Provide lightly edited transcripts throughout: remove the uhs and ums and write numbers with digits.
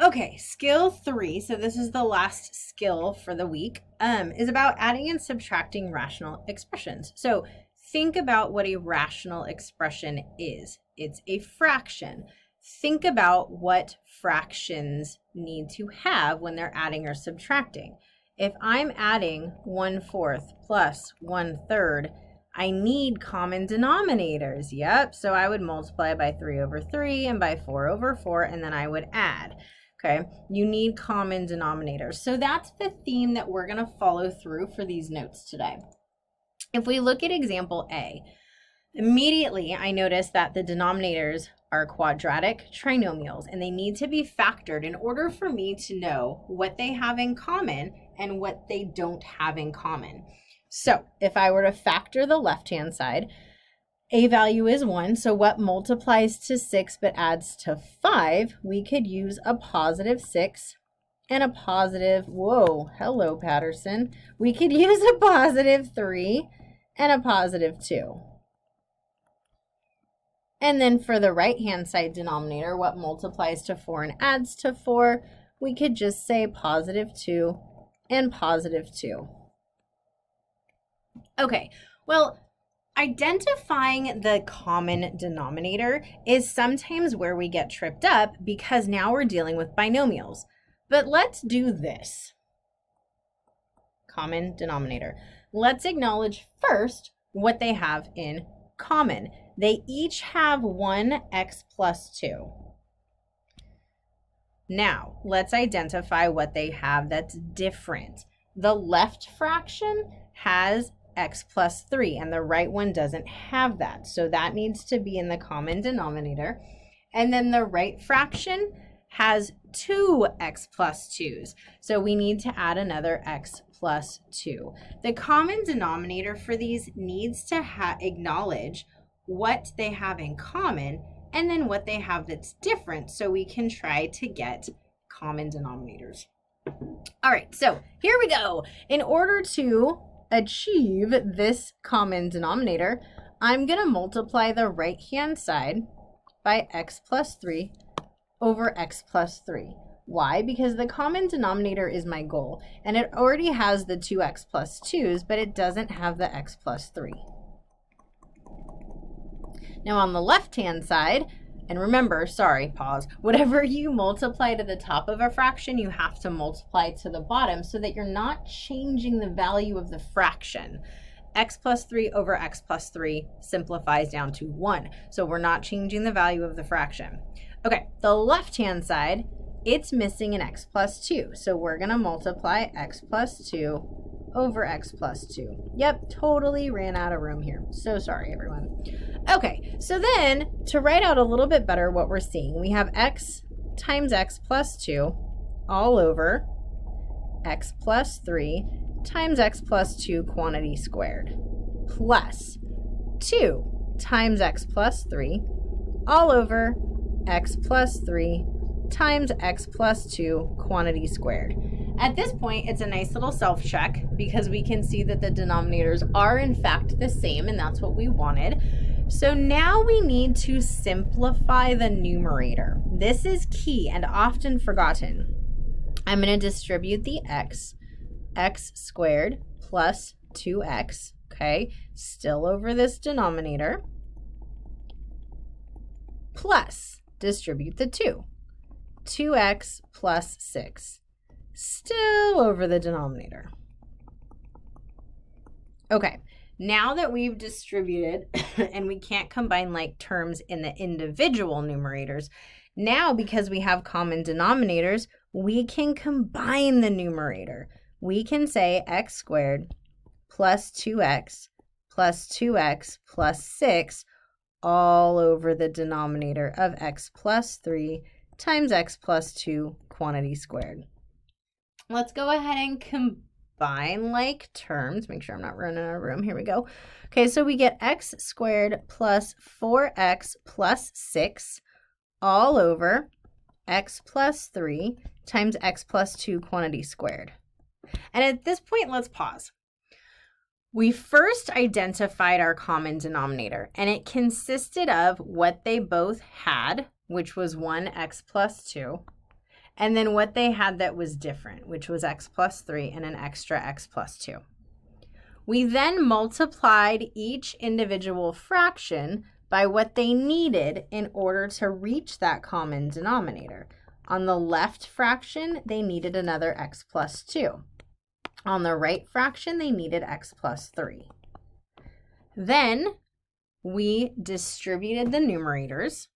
Okay, skill 3, so this is the last skill for the week, is about adding and subtracting rational expressions. So think about what a rational expression is. It's a fraction. Think about what fractions need to have when they're adding or subtracting. If I'm adding 1/4 plus 1/3, I need common denominators. Yep, so I would multiply by 3/3 and by 4/4, and then I would add. Okay, you need common denominators. So that's the theme that we're going to follow through for these notes today. If we look at example A, immediately I notice that the denominators are quadratic trinomials, and they need to be factored in order for me to know what they have in common and what they don't have in common. So if I were to factor the left-hand side, a value is 1, so what multiplies to 6 but adds to 5? We could use a positive 6 and a positive, whoa, hello Patterson. We could use a positive 3 and a positive 2. And then for the right-hand side denominator, what multiplies to 4 and adds to 4? We could just say positive 2 and positive 2. Okay, well, identifying the common denominator is sometimes where we get tripped up because now we're dealing with binomials. But let's do this. Common denominator. Let's acknowledge first what they have in common. They each have 1x plus 2. Now, let's identify what they have that's different. The left fraction has x plus 3, and the right one doesn't have that. So that needs to be in the common denominator. And then the right fraction has 2x plus 2's. So we need to add another x plus 2. The common denominator for these needs to acknowledge what they have in common and then what they have that's different so we can try to get common denominators. All right, so here we go. In order to achieve this common denominator, I'm going to multiply the right-hand side by x plus 3 over x plus 3. Why? Because the common denominator is my goal, and it already has the 2x plus 2's, but it doesn't have the x plus 3. Now on the left-hand side, and remember, sorry, pause, whatever you multiply to the top of a fraction, you have to multiply to the bottom so that you're not changing the value of the fraction. X plus 3 over x plus 3 simplifies down to 1. So we're not changing the value of the fraction. Okay, the left-hand side, it's missing an x plus 2. So we're going to multiply x plus 2 over x plus 2. Yep, totally ran out of room here. So sorry, everyone. Okay, so then to write out a little bit better what we're seeing, we have x times x plus 2 all over x plus 3 times x plus 2 quantity squared plus 2 times x plus 3 all over x plus 3 times x plus 2 quantity squared. At this point, it's a nice little self-check because we can see that the denominators are in fact the same, and that's what we wanted. So now we need to simplify the numerator. This is key and often forgotten. I'm going to distribute the x squared plus 2x, okay, still over this denominator, plus distribute the 2x plus 6, still over the denominator. Okay, now that we've distributed and we can't combine like terms in the individual numerators, now because we have common denominators, we can combine the numerator. We can say x squared plus 2x plus 2x plus 6 all over the denominator of x plus 3 times x plus 2 quantity squared. Let's go ahead and combine like terms. Make sure I'm not running out of room. Here we go. Okay, so we get x squared plus 4x plus 6 all over x plus 3 times x plus 2 quantity squared. And at this point, let's pause. We first identified our common denominator, and it consisted of what they both had, which was 1x plus 2, and then what they had that was different, which was x plus 3 and an extra x plus 2. We then multiplied each individual fraction by what they needed in order to reach that common denominator. On the left fraction, they needed another x plus 2. On the right fraction, they needed x plus 3. Then we distributed the numerators,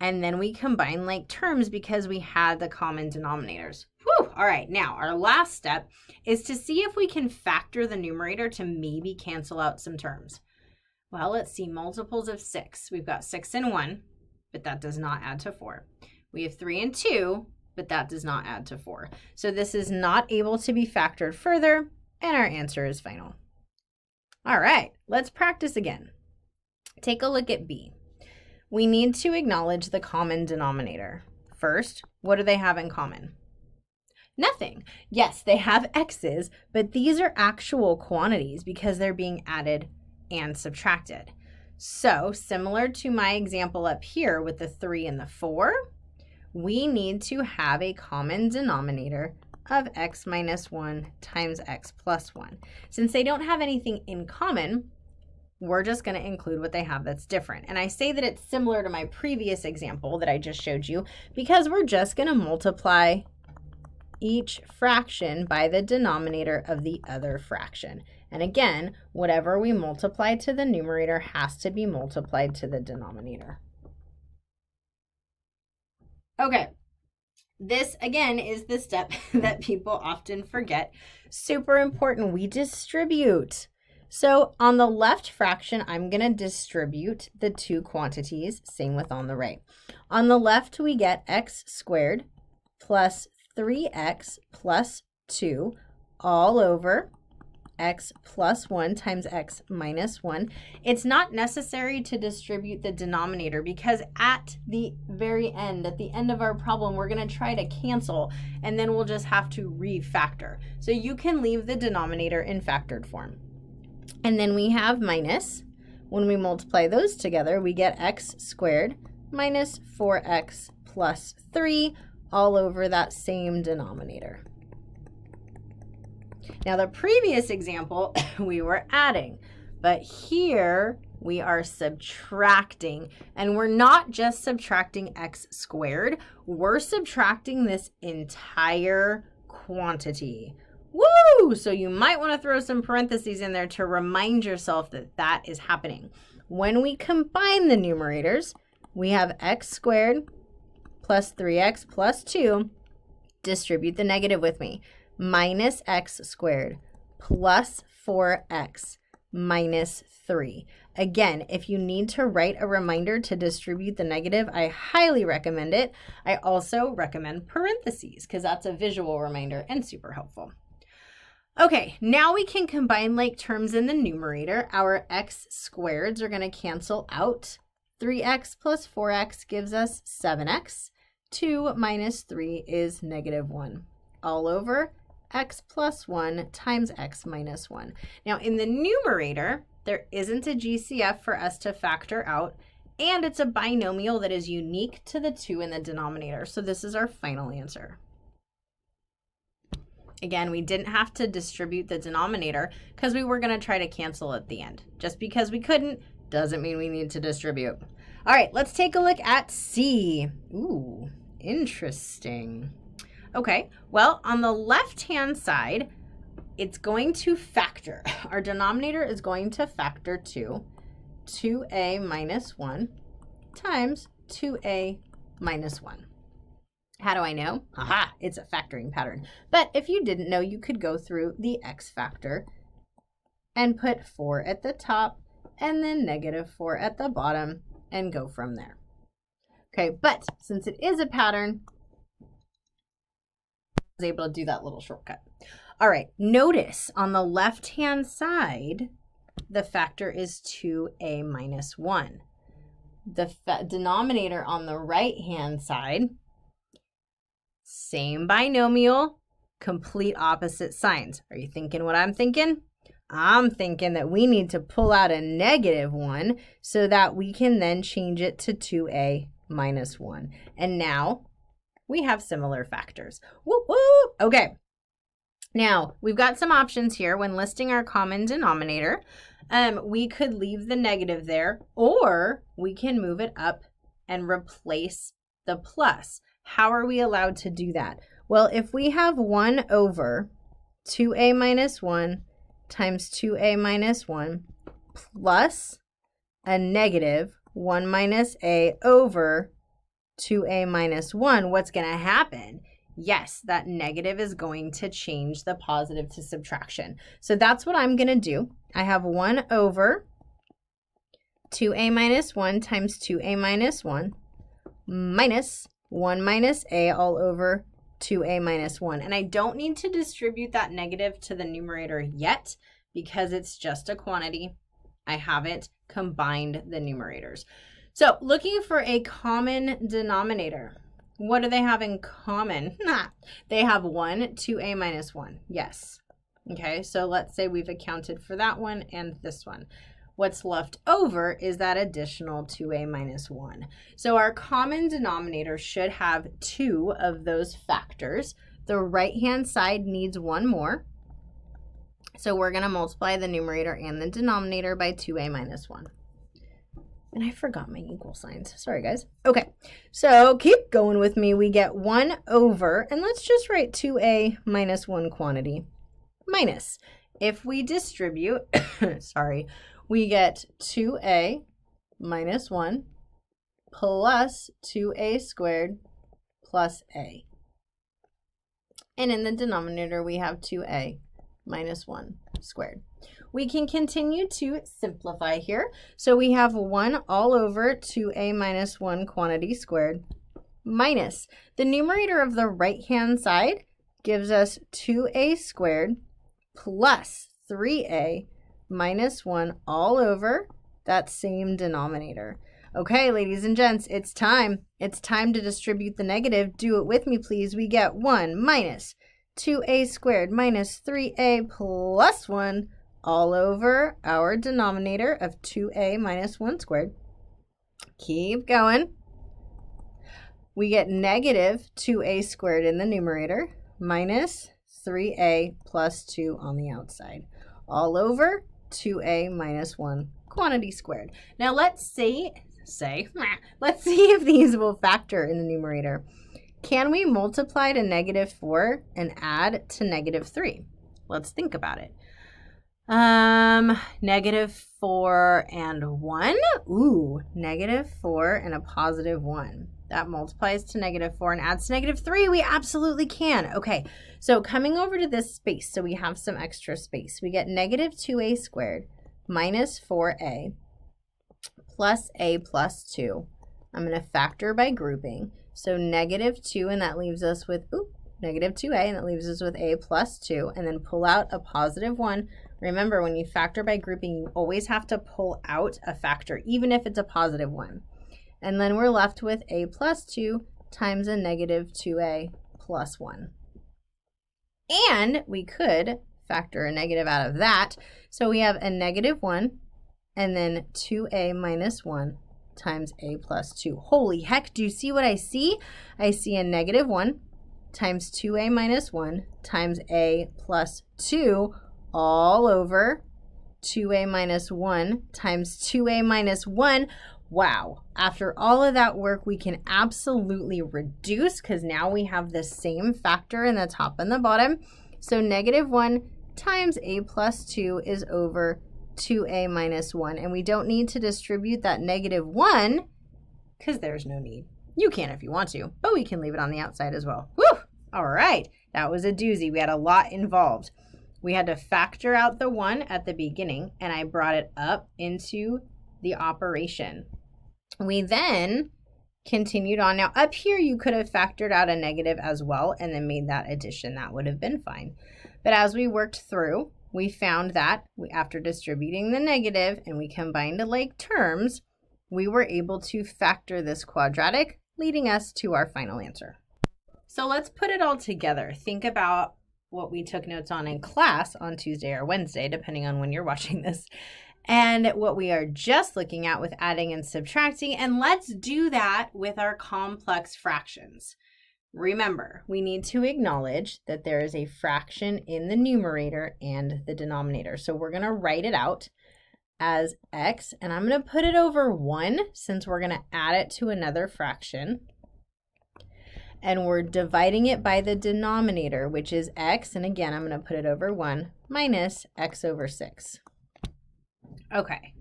and then we combined like terms because we had the common denominators. Whew. All right, now our last step is to see if we can factor the numerator to maybe cancel out some terms. Well, let's see, multiples of 6. We've got 6 and 1, but that does not add to 4. We have 3 and 2, but that does not add to 4. So this is not able to be factored further, and our answer is final. All right, let's practice again. Take a look at B. We need to acknowledge the common denominator. First, what do they have in common? Nothing. Yes, they have x's, but these are actual quantities because they're being added and subtracted. So, similar to my example up here with the 3 and the 4, we need to have a common denominator of x minus 1 times x plus 1. Since they don't have anything in common, we're just going to include what they have that's different. And I say that it's similar to my previous example that I just showed you because we're just going to multiply each fraction by the denominator of the other fraction. And again, whatever we multiply to the numerator has to be multiplied to the denominator. Okay, this again is the step that people often forget. Super important, we distribute. So on the left fraction, I'm going to distribute the two quantities, same with on the right. On the left, we get x squared plus 3x plus 2 all over x plus 1 times x minus 1. It's not necessary to distribute the denominator because at the very end, at the end of our problem, we're going to try to cancel and then we'll just have to refactor. So you can leave the denominator in factored form. And then we have minus. When we multiply those together, we get x squared minus 4x plus 3 all over that same denominator. Now, the previous example, we were adding, but here we are subtracting. And we're not just subtracting x squared, we're subtracting this entire quantity. Woo! So you might want to throw some parentheses in there to remind yourself that that is happening. When we combine the numerators, we have x squared plus 3x plus 2. Distribute the negative with me. Minus x squared plus 4x minus 3. Again, if you need to write a reminder to distribute the negative, I highly recommend it. I also recommend parentheses because that's a visual reminder and super helpful. Okay, now we can combine like terms in the numerator. Our x squareds are going to cancel out. 3x plus 4x gives us 7x. 2 minus 3 is negative 1. All over x plus 1 times x minus 1. Now in the numerator, there isn't a GCF for us to factor out, and it's a binomial that is unique to the 2 in the denominator. So this is our final answer. Again, we didn't have to distribute the denominator because we were going to try to cancel at the end. Just because we couldn't doesn't mean we need to distribute. All right, let's take a look at C. Ooh, interesting. Okay, well, on the left-hand side, it's going to factor. Our denominator is going to factor to 2a minus 1 times 2a minus 1. How do I know? Aha, it's a factoring pattern. But if you didn't know, you could go through the x factor and put 4 at the top and then negative 4 at the bottom and go from there. Okay, but since it is a pattern, I was able to do that little shortcut. All right, notice on the left-hand side, the factor is 2a minus 1. The denominator on the right-hand side, same binomial, complete opposite signs. Are you thinking what I'm thinking? I'm thinking that we need to pull out a negative 1 so that we can then change it to 2a minus 1. And now we have similar factors. Woo woo! Okay. Now, we've got some options here when listing our common denominator. We could leave the negative there, or we can move it up and replace the plus. How are we allowed to do that? Well, if we have 1 over 2a minus 1 times 2a minus 1 plus a negative 1 minus a over 2a minus 1, what's going to happen? Yes, that negative is going to change the positive to subtraction. So that's what I'm going to do. I have 1 over 2a minus 1 times 2a minus 1 minus 1 minus a all over 2a minus 1. And I don't need to distribute that negative to the numerator yet because it's just a quantity. I haven't combined the numerators. So looking for a common denominator. What do they have in common? They have 1, 2a minus 1. Yes. Okay, so let's say we've accounted for that one and this one. What's left over is that additional 2a minus 1. So our common denominator should have 2 of those factors. The right-hand side needs 1 more. So we're going to multiply the numerator and the denominator by 2a minus 1. And I forgot my equal signs. Sorry, guys. Okay, so keep going with me. We get 1 over, and let's just write 2a minus 1 quantity, minus. If we distribute, sorry, we get 2a minus 1 plus 2a squared plus a. And in the denominator, we have 2a minus 1 squared. We can continue to simplify here. So we have 1 all over 2a minus 1 quantity squared minus. The numerator of the right-hand side gives us 2a squared plus 3a minus 1 all over that same denominator. Okay, ladies and gents, it's time. It's time to distribute the negative. Do it with me, please. We get 1 minus 2a squared minus 3a plus 1 all over our denominator of 2a minus 1 squared. Keep going. We get negative 2a squared in the numerator minus 3a plus 2 on the outside, all over 2a minus 1 quantity squared. Now let's see if these will factor in the numerator. Can we multiply to negative 4 and add to negative 3? Let's think about it. Negative 4 and 1. Ooh, negative 4 and a positive 1. That multiplies to negative 4 and adds to negative 3. We absolutely can. Okay, so coming over to this space, so we have some extra space. We get negative 2a squared minus 4a plus a plus 2. I'm going to factor by grouping. So negative 2, and that leaves us with, negative 2a, and that leaves us with a plus 2, and then pull out a positive 1. Remember, when you factor by grouping, you always have to pull out a factor, even if it's a positive 1. And then we're left with a plus 2 times a negative 2a plus 1. And we could factor a negative out of that. So we have a negative 1, and then 2a minus 1 times a plus 2. Holy heck, do you see what I see? I see a negative 1 times 2a minus 1 times a plus 2 all over 2a minus 1 times 2a minus 1. Wow. After all of that work, we can absolutely reduce because now we have the same factor in the top and the bottom. So negative 1 times a plus 2 is over 2a minus 1. And we don't need to distribute that negative 1 because there's no need. You can if you want to, but we can leave it on the outside as well. Woo! All right. That was a doozy. We had a lot involved. We had to factor out the 1 at the beginning, and I brought it up into the operation. We then continued on. Now, up here, you could have factored out a negative as well and then made that addition. That would have been fine. But as we worked through, we found that after distributing the negative and we combined like terms, we were able to factor this quadratic, leading us to our final answer. So let's put it all together. Think about what we took notes on in class on Tuesday or Wednesday, depending on when you're watching this, and what we are just looking at with adding and subtracting. And let's do that with our complex fractions. remember, we need to acknowledge that there is a fraction in the numerator and the denominator. So we're going to write it out as x, and I'm going to put it over 1 since we're going to add it to another fraction. And we're dividing it by the denominator, which is x, and again, I'm going to put it over 1 minus x over 6. Okay,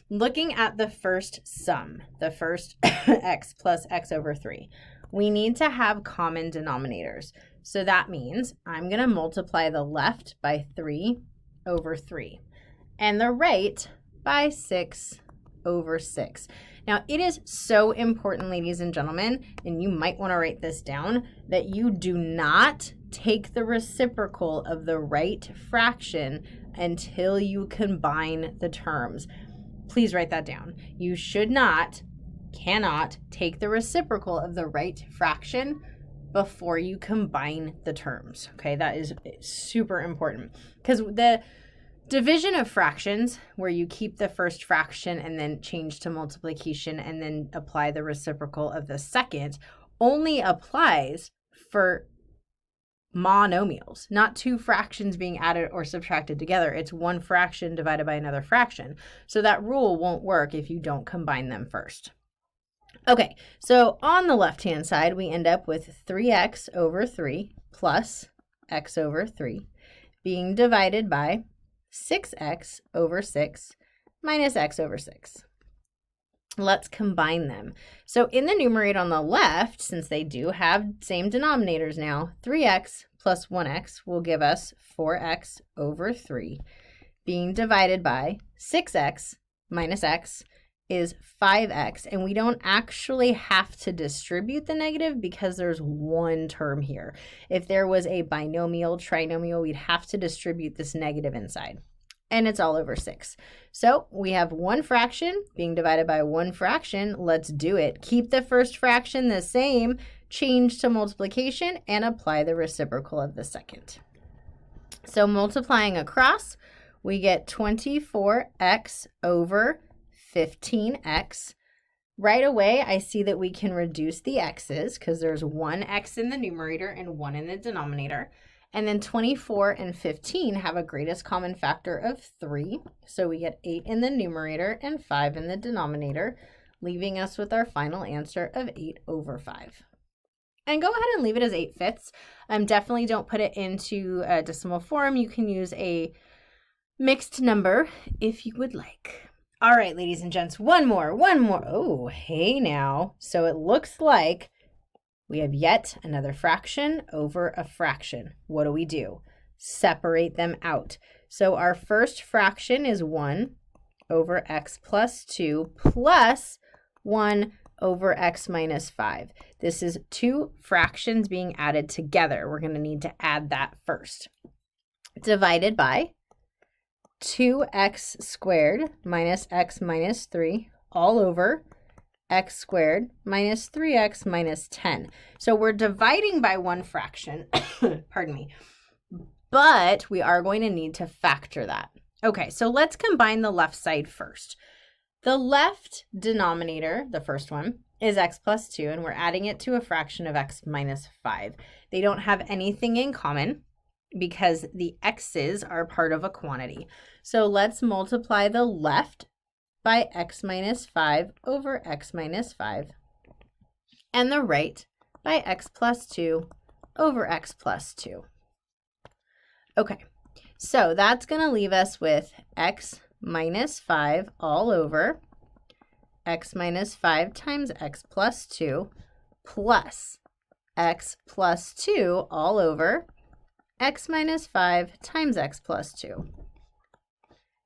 looking at the first sum, the first x plus x over 3, we need to have common denominators. So that means I'm going to multiply the left by 3 over 3 and the right by 6 over 6. Now, it is so important, ladies and gentlemen, and you might want to write this down, that you do not take the reciprocal of the right fraction until you combine the terms. Please write that down. You cannot take the reciprocal of the right fraction before you combine the terms. Okay, that is super important, because the division of fractions, where you keep the first fraction and then change to multiplication and then apply the reciprocal of the second, only applies for monomials, not two fractions being added or subtracted together. It's one fraction divided by another fraction. So that rule won't work if you don't combine them first. Okay, so on the left-hand side, we end up with 3x over 3 plus x over 3 being divided by 6x over 6 minus x over 6. Let's combine them. So in the numerator on the left, since they do have same denominators now, 3x plus 1x will give us 4x over 3 being divided by 6x minus x is 5x, and we don't actually have to distribute the negative because there's one term here. If there was a binomial, trinomial, we'd have to distribute this negative inside, and it's all over 6. So we have one fraction being divided by one fraction. Let's do it. Keep the first fraction the same, change to multiplication, and apply the reciprocal of the second. So multiplying across, we get 24x over 15x. Right away, I see that we can reduce the x's because there's one x in the numerator and one in the denominator. And then 24 and 15 have a greatest common factor of 3. So we get 8 in the numerator and 5 in the denominator, leaving us with our final answer of 8 over 5. And go ahead and leave it as 8/5. Definitely don't put it into a decimal form. You can use a mixed number if you would like. All right, ladies and gents, one more. Oh, hey now. So it looks like we have yet another fraction over a fraction. What do? Separate them out. So our first fraction is 1 over x plus 2 plus 1 over x minus 5. This is two fractions being added together. We're going to need to add that first. Divided by 2x squared minus x minus 3 all over x squared minus 3x minus 10. So we're dividing by one fraction, pardon me, but we are going to need to factor that. Okay, so let's combine the left side first. The left denominator, the first one, is x plus 2, and we're adding it to a fraction of x minus 5. They don't have anything in common because the x's are part of a quantity. So let's multiply the left by x minus 5 over x minus 5, and the right by x plus 2 over x plus 2. Okay, so that's going to leave us with x minus 5 all over x minus 5 times x plus 2 plus x plus 2 all over x minus 5 times x plus 2.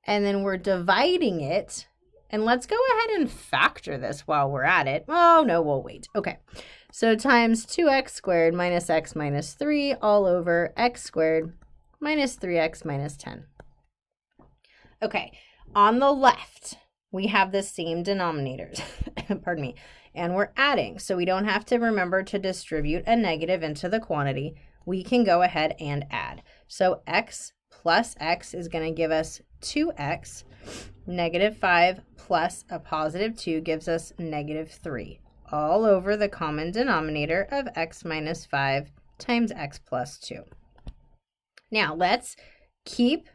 And then we're dividing it, and let's go ahead and factor this while we're at it. Oh, no, we'll wait. Okay, so times 2x squared minus x minus 3 all over x squared minus 3x minus 10. Okay, on the left, we have the same denominators, pardon me, and we're adding, so we don't have to remember to distribute a negative into the quantity. We can go ahead and add. So x plus x is going to give us 2x. Negative 5 plus a positive 2 gives us negative 3, all over the common denominator of x minus 5 times x plus 2. Now let's keep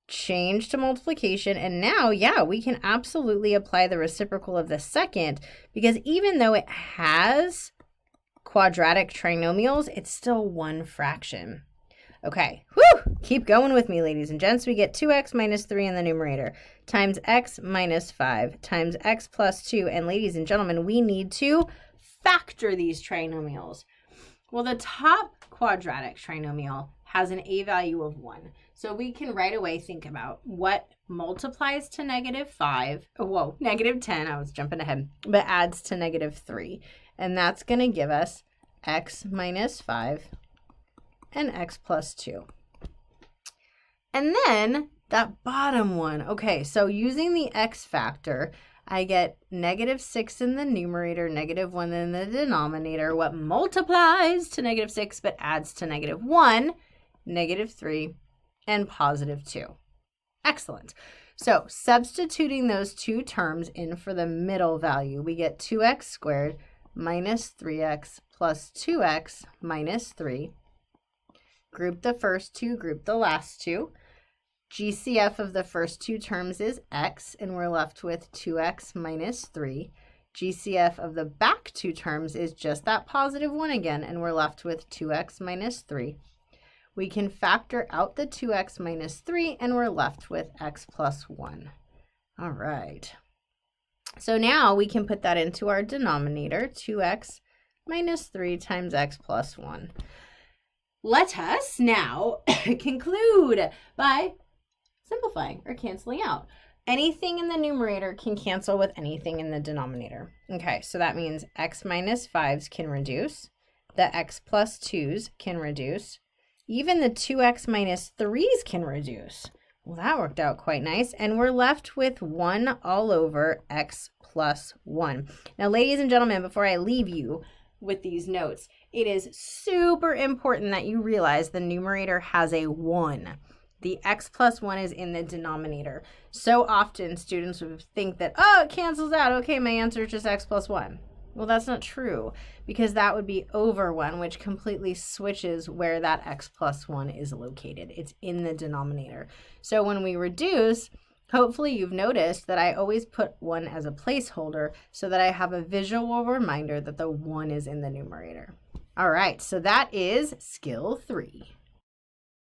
change to multiplication, and now, yeah, we can absolutely apply the reciprocal of the second, because even though it has quadratic trinomials, it's still one fraction. Okay, whew, keep going with me, ladies and gents. We get 2x minus 3 in the numerator times x minus 5 times x plus 2, and ladies and gentlemen, we need to factor these trinomials. Well, the top quadratic trinomial has an a value of 1. So we can right away think about what multiplies to negative 5, negative 10, I was jumping ahead, but adds to negative 3. And that's going to give us x minus 5 and x plus 2. And then that bottom one, okay, so using the x factor, I get negative 6 in the numerator, negative 1 in the denominator. What multiplies to negative 6 but adds to negative 1, negative 3, and positive 2. Excellent. So substituting those two terms in for the middle value, we get 2x squared minus 3x plus 2x minus 3. Group the first two, group the last two. GCF of the first two terms is x, and we're left with 2x minus 3. GCF of the back two terms is just that positive 1 again, and we're left with 2x minus 3. We can factor out the 2x minus 3, and we're left with x plus 1. All right. So now we can put that into our denominator, 2x minus 3 times x plus 1. Let us now conclude by simplifying or canceling out. Anything in the numerator can cancel with anything in the denominator. Okay, so that means x minus 5s can reduce. The x plus 2s can reduce. Even the 2x minus 3s can reduce. Well, that worked out quite nice. And we're left with 1 all over x plus 1. Now, ladies and gentlemen, before I leave you with these notes, it is super important that you realize the numerator has a 1. The x plus 1 is in the denominator. So often students would think that, oh, it cancels out. Okay, my answer is just x plus 1. Well, that's not true, because that would be over 1, which completely switches where that x plus 1 is located. It's in the denominator. So when we reduce, hopefully you've noticed that I always put 1 as a placeholder so that I have a visual reminder that the 1 is in the numerator. All right, so that is skill 3.